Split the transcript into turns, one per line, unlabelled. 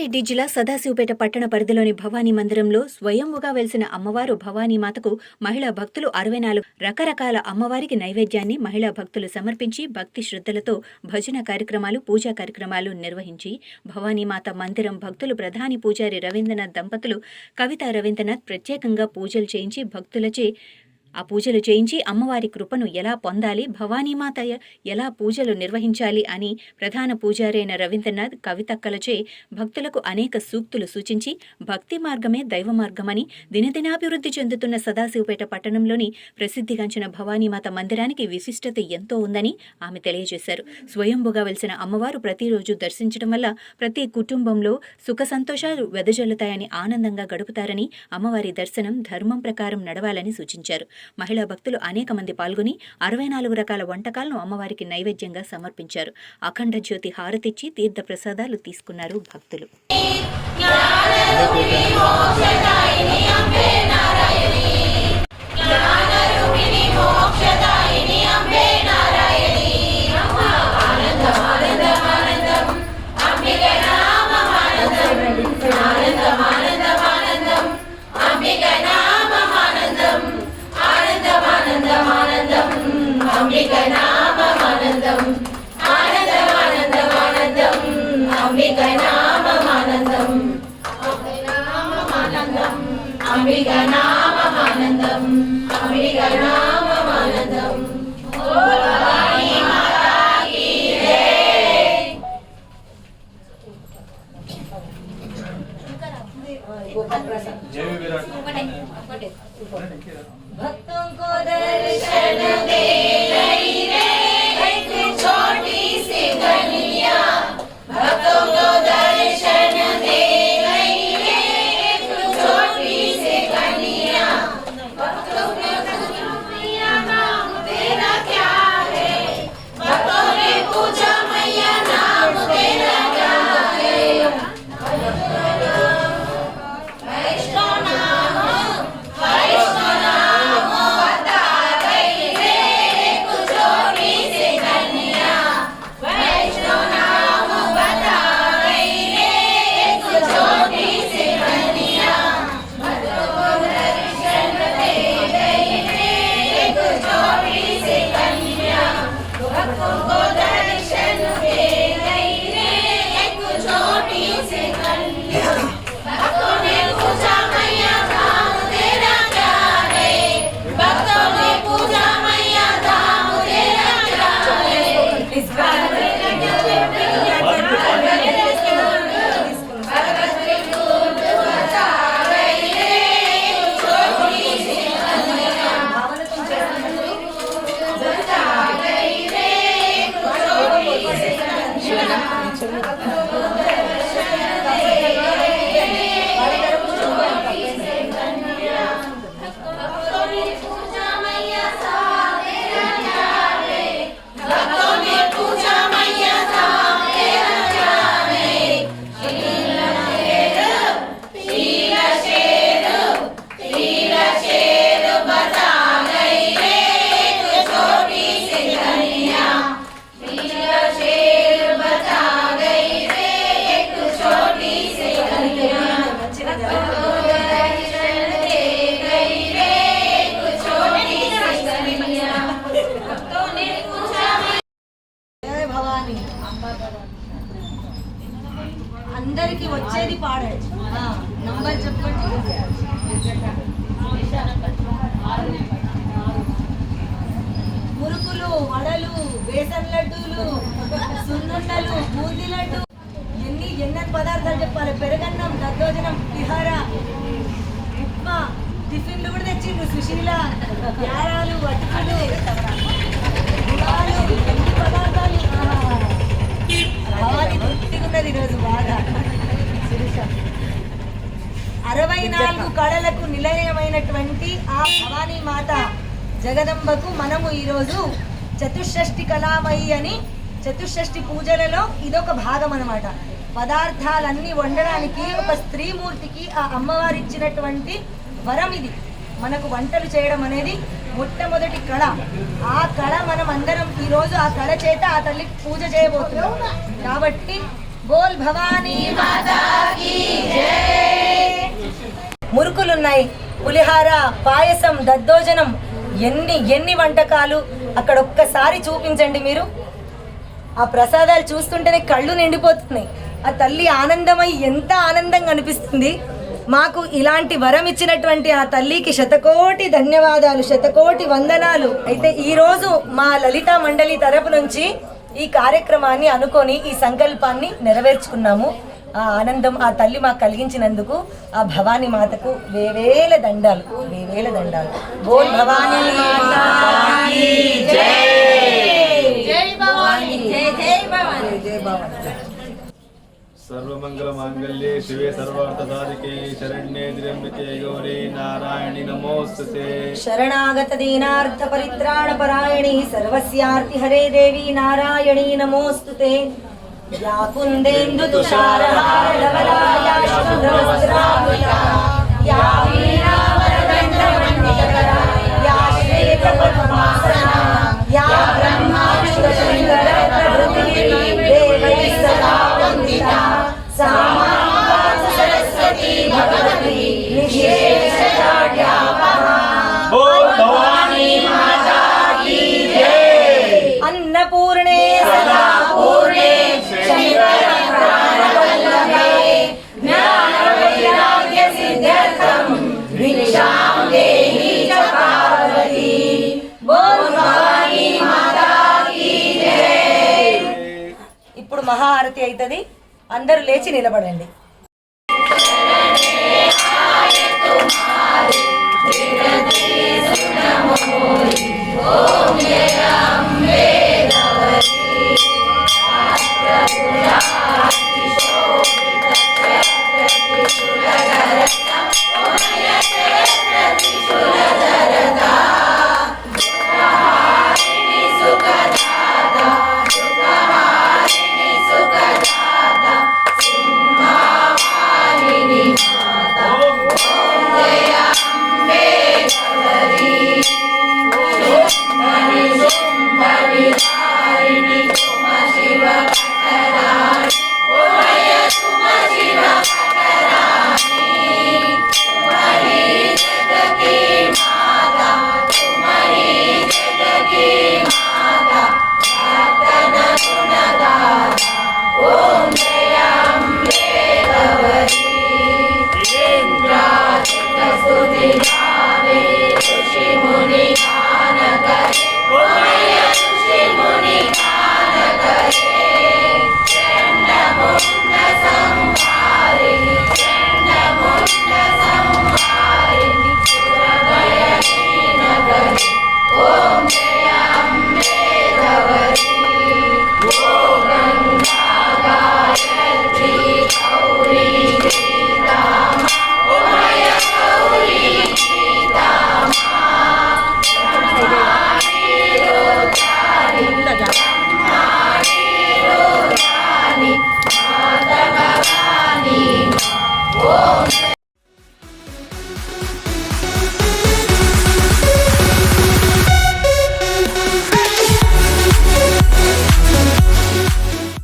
రంగారెడ్డి జిల్లా సదాశివపేట పట్టణ పరిధిలోని భవానీ మందిరంలో స్వయంగా వెలిసిన అమ్మవారు భవానీమాతకు మహిళా భక్తులు 64 రకరకాల అమ్మవారికి నైవేద్యాన్ని మహిళా భక్తులు సమర్పించి భక్తి శ్రద్ధలతో భజన కార్యక్రమాలు పూజా కార్యక్రమాలు నిర్వహించి భవానీమాత మందిరం భక్తులు ప్రధాని పూజారి రవీంద్రనాథ్ దంపతులు కవితా రవీంద్రనాథ్ ప్రత్యేకంగా పూజలు చేయించి భక్తులచే అమ్మవారి కృపను ఎలా పొందాలి, భవానీమాత ఎలా పూజలు నిర్వహించాలి అని ప్రధాన పూజారైన రవీంద్రనాథ్ కవితక్కలచే భక్తులకు అనేక సూక్తులు సూచించి భక్తి మార్గమే దైవ మార్గమని దినదినాభివృద్ధి చెందుతున్న సదాశివపేట పట్టణంలోని ప్రసిద్ధిగాంచిన భవానీమాత మందిరానికి విశిష్టత ఎంతో ఉందని ఆమె తెలియజేశారు. స్వయంభుగా వెలిసిన అమ్మవారు ప్రతిరోజు దర్శించడం వల్ల ప్రతి కుటుంబంలో సుఖ సంతోషాలు వెదజల్లుతాయని ఆనందంగా గడుపుతారని అమ్మవారి దర్శనం ధర్మం ప్రకారం నడవాలని సూచించారు. మహిళా భక్తులు అనేక మంది పాల్గొని 64 రకాల వంటకాలను అమ్మవారికి నైవేద్యంగా సమర్పించారు. అఖండ జ్యోతి హారతిచ్చి తీర్థ ప్రసాదాలు తీసుకున్నారు భక్తులు.
भक्तों को दर्शन दे रही रे एक छोटी सी गलिया, भक्तों को दर्शन दे रही रे एक छोटी सी गलिया, भक्तों ने पूछा मैया नाम तेरा क्या है, भक्तों ने पूछा मैया नाम तेरा क्या है, वैष्णव नाम बता गई रे एक छोटी सी कन्या, वैष्णव नाम बता गई रे एक छोटी सी कन्या, भक्तों को दर्शन दे गई रे एक छोटी सी कन्या, भक्तों को दर्शन दे गई रे एक छोटी सी कन्या, भक्तों ने पूछा मैया धाम तेरा क्या है, भक्तों ने पूछा मैया धाम तेरा क्या है, इस बार भगत की दूध बता गई रे छोटी सी कन्या, बता गई रे छोटी सी कन्या, भक्तों ने पूछा मैया धाम तेरा क्या है, भक्तों ने पूछा मैया धाम तेरा क्या है, शीला शेर बता गई रे एक छोटी सी कन्या, शीला शेर बता गई रे एक छोटी सी कन्या, भक्तों को दर्शन दे गई रे एक छोटी सी कन्या, भक्तों ने पूछा
జయ భవాని అందరికి వచ్చేది పాడండి. నంబర్ చెప్పండి. మురుకులు, వడలు, బేసన్ లడ్డూలు, సున్నుండలు, బూందీ లడ్డు, ఎన్ని పదార్థాలు చెప్పాలి. పెరుగన్నం, దద్దోజనం, విహార, ఉప్మా, టిఫిన్లు కూడా తెచ్చిండ్రు. సుశీల, యారాలు, అటుకులు, గుడాలు, ఎన్ని పదార్థాలు. భవాని తృప్తిగా ఉన్నది ఈరోజు బాగా. 64 కళలకు నిలయమైనటువంటి ఆ భవానీ మాత జగదంబకు మనము ఈరోజు చతుషష్ఠి కళామయి అని చతుషష్ఠి పూజలలో ఇదొక భాగం అన్నమాట. పదార్థాలన్నీ వండడానికి ఒక స్త్రీమూర్తికి ఆ అమ్మవారు ఇచ్చినటువంటి వరం ఇది. మనకు వంటలు చేయడం అనేది మొట్టమొదటి కళ. ఆ కళ మనం అందరం ఈరోజు ఆ కళ చేత ఆ తల్లికి పూజ చేయబోతున్నాం. కాబట్టి బోల్ భవానీ మాతాకి జై. మురుకులున్నాయి, పులిహార, పాయసం, దద్దోజనం, ఎన్ని వంటకాలు అక్కడ ఒక్కసారి చూపించండి మీరు. ఆ ప్రసాదాలు చూస్తుంటేనే కళ్ళు నిండిపోతున్నాయి. ఆ తల్లి ఆనందమై ఎంత ఆనందంగా అనిపిస్తుంది. మాకు ఇలాంటి వరం ఇచ్చినటువంటి ఆ తల్లికి శతకోటి ధన్యవాదాలు, శతకోటి వందనాలు. అయితే ఈరోజు మా లలితా మండలి తరపు నుంచి ఈ కార్యక్రమాన్ని అనుకొని ఈ సంకల్పాన్ని నెరవేర్చుకున్నాము. ఆ ఆనందం ఆ తల్లి మాకు కలిగించినందుకు ఆ భవానీ మాతకు వేవేల దండాలు, వేవేల దండాలు. బోల్ భవానీ మాతాకి జై.
జై భవానీ, జై జై భవానీ, జై భవానీ.
सर्वमंगल मांगल्ये शिवे सर्वार्थ साधिके शरण्ये त्र्यंबके गौरी नारायणी नमोस्तुते.
शरणागत दीनार्थ परित्राण परायणी सर्वस्यार्ति हरे देवी नारायणी नमोस्तुते. या कुंदेन्दु तुषारहार धवलाया शुभ्रवस्त्रावृता, या वीणा वरदण्ड मण्डितकरा, या श्वेतपद्मासना, या ब्रह्माच्युत शङ्कर प्रभृतिः देवैः सदा वन्दिता. सा सरस्वती भगवती निशेषजाड्यापहा.
बोल भवानी माता की जय.
अन्नपूर्णे सदा पूर्णे शंकर प्राणवल्लभे ज्ञानवैराग्य सिद्ध्यर्थं भिक्षां देहि च पार्वती. बोल भवानी माता की जय. ఇప్పుడు మహాఆరతి అవుతుంది. అందరూ లేచి నిలబడండి.